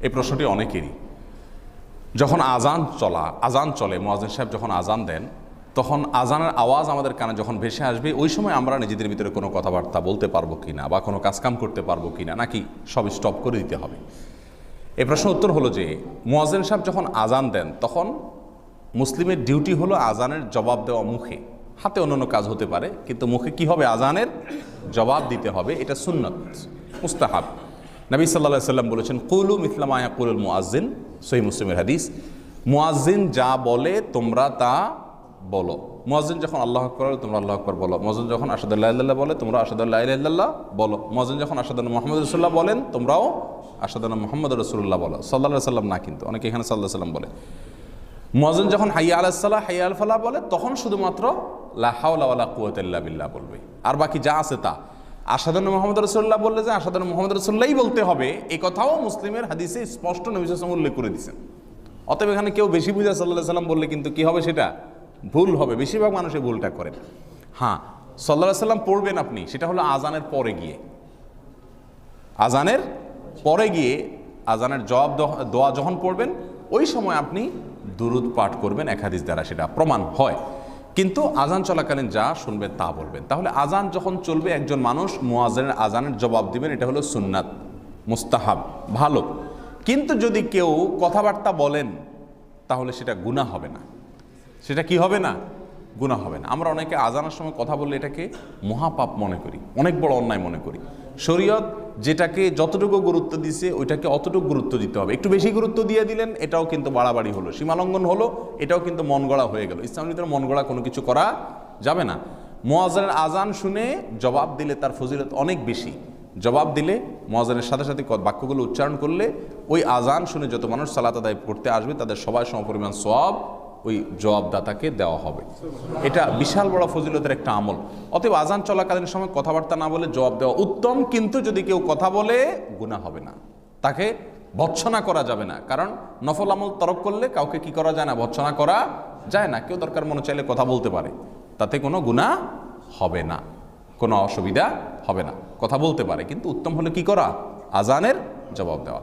এই প্রশ্নটি অনেকেরই। যখন আজান চলে, মুয়াজ্জিন সাহেব যখন আজান দেন, তখন আজানের আওয়াজ আমাদের কানে যখন ভেসে আসবে, ওই সময় আমরা নিজেদের ভিতরে কোনো কথাবার্তা বলতে পারবো কিনা বা কোনো কাজকাম করতে পারবো কিনা, নাকি সব স্টপ করে দিতে হবে। এই প্রশ্নের উত্তর হলো যে মুয়াজ্জিন সাহেব যখন আজান দেন তখন মুসলিমের ডিউটি হলো আজানের জবাব দেওয়া মুখে, হাতে অন্যান্য কাজ হতে পারে, কিন্তু মুখে কি হবে? আজানের জবাব দিতে হবে। এটা সুন্নত, মুস্তাহাব। নবী সাল্লাল্লাহু আলাইহি সাল্লাম বলেছেন, কুলু মিথলা মা ইয়াকুলুল মুয়াজ্জিন, সহিহ মুসলিমের হাদিস। মুয়াজ্জিন যা বলে তোমরা তা বলো। মুয়াজ্জিন যখন আল্লাহু আকবার বলে তোমরা আল্লাহু আকবার বলো। মুয়াজ্জিন যখন আশহাদু আল্লা ইলাহা ইল্লাল্লাহ বলে তোমরা আশহাদু আল্লা ইলাহা ইল্লাল্লাহ বলো। মুয়াজ্জিন যখন আশহাদু আন্না মুহাম্মাদুর রাসূলুল্লাহ বলেন তোমরাও আশহাদু আন্না মুহাম্মাদুর রাসূলুল্লাহ বলো। সাল্লাল্লাহু আলাইহি সাল্লাম না, কিন্তু অনেকে এখানে সাল্লাল্লাহু আলাইহি সাল্লাম বলে। মুয়াজ্জিন যখন হাইয়া আলাস সালাহ হাইয়া আল ফালাহ বলে তখন শুধুমাত্র লা হাওলা ওয়ালা কুওয়াতা ইল্লা বিল্লাহ বলবে, আর বাকি যা আছে তা। আশহাদু আন্না মুহাম্মাদুর রাসূলুল্লাহ বললে যে আশহাদু আন্না মুহাম্মাদুর রাসূলুল্লাহই বলতে হবে, এই কথাও মুসলিমের হাদিসে স্পষ্ট নবী সাল্লাল্লাহু আলাইহি ওয়াসাল্লাম উল্লেখ করে দিয়েছেন। অতএব এখানে কেউ বেশি বুঝা সাল্লাল্লাহু আলাইহি সাল্লাম বললে কিন্তু কি হবে? সেটা ভুল হবে। বেশিরভাগ মানুষ এই ভুলটা করেন। হ্যাঁ, সাল্লাল্লাহু আলাইহি সাল্লাম পড়বেন আপনি, সেটা হলো আজানের পরে গিয়ে। আজানের পরে গিয়ে আজানের জবাব দোয়া যখন পড়বেন ওই সময় আপনি দুরুদ পাঠ করবেন, এক হাদিস দ্বারা সেটা প্রমাণ হয়। কিন্তু আজান চলাকালীন যা শুনবেন তা বলবেন। তাহলে আজান যখন চলবে একজন মানুষ মুয়াজ্জিনের আজানের জবাব দিবেন, এটা হলো সুন্নাত, মুস্তাহাব, ভালো। কিন্তু যদি কেউ কথাবার্তা বলেন তাহলে সেটা গুনাহ হবে না। সেটা কি হবে না? গুনাহ হবে না। আমরা অনেকে আজানের সময় কথা বললে এটাকে মহাপাপ মনে করি, অনেক বড় অন্যায় মনে করি। শরীয়ত যেটাকে যতটুকু গুরুত্ব দিছে ওইটাকে অতটুকু গুরুত্ব দিতে হবে। একটু বেশি গুরুত্ব দিয়ে দিলেন এটাও কিন্তু বাড়াবাড়ি হলো, সীমালঙ্ঘন হলো, এটাও কিন্তু মন গড়া হয়ে গেল। ইসলামের ভিতরে মন গড়া কোনো কিছু করা যাবে না। মুয়াজ্জিনের আজান শুনে জবাব দিলে তার ফজিলত অনেক বেশি। জবাব দিলে মুয়াজ্জিনের সাথে সাথে বাক্যগুলো উচ্চারণ করলে ওই আজান শুনে যত মানুষ সালাত আদায় করতে আসবে তাদের সবাই সমপরিমাণ সওয়াব ওই জবাবদাতাকে দেওয়া হবে। এটা বিশাল বড় ফজিলতের একটা আমল। অতএব আজান চলাকালীন সময় কথাবার্তা না বলে জবাব দেওয়া উত্তম। কিন্তু যদি কেউ কথা বলে গুনাহ হবে না, তাকে ভৎসনা করা যাবে না। কারণ নফল আমল তরক করলে কাউকে কি করা যায় না? ভৎসনা করা যায় না। কেউ দরকার মনে চাইলে কথা বলতে পারে, তাতে কোনো গুনাহ হবে না, কোনো অসুবিধা হবে না। কথা বলতে পারে, কিন্তু উত্তম হলো কি করা? আজানের জবাব দেওয়া।